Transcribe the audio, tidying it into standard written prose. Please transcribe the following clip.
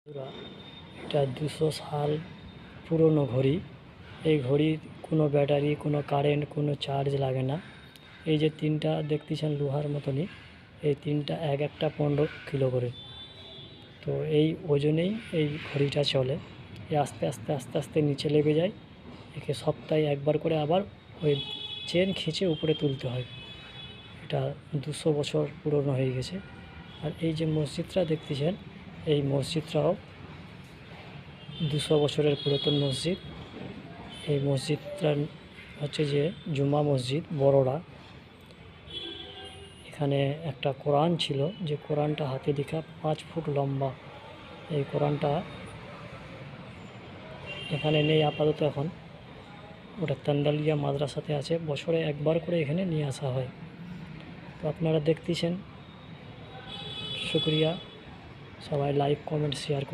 এটা 200 সাল পুরনো ঘড়ি। এই ঘড়ির কোনো ব্যাটারি, কোনো কারেন্ট, কোনো চার্জ লাগে না। এই যে তিনটা দেখতেছেন লোহার মতনই, এই তিনটা এক একটা 15 কিলো করে। তো এই ওজনেই এই ঘড়িটা চলে। আস্তে আস্তে আস্তে আস্তে নিচে লেগে যায়। একে সপ্তাহে একবার করে আবার ওই চেন খিঁচে উপরে তুলতে হয়। এটা 200 বছর পুরনো হয়ে গেছে। আর এই যে মসজিদটা দেখতেছেন, এই মসজিদটাও 200 বছরের পুরাতন মসজিদ। এই মসজিদটা হচ্ছে যে জুমা মসজিদ বড়রা। এখানে একটা কোরআন ছিল, যে কোরআনটা হাতে লেখা 5 ফুট লম্বা। এই কোরআনটা এখানে নেই আপাতত এখন, ওটা তান্ডালিয়া মাদ্রাসাতে আছে। বছরে একবার করে এখানে নিয়ে আসা হয়। তো আপনারা দেখতেছেন। শুক্রিয়া, সবাই লাইক কমেন্ট শেয়ার করুন।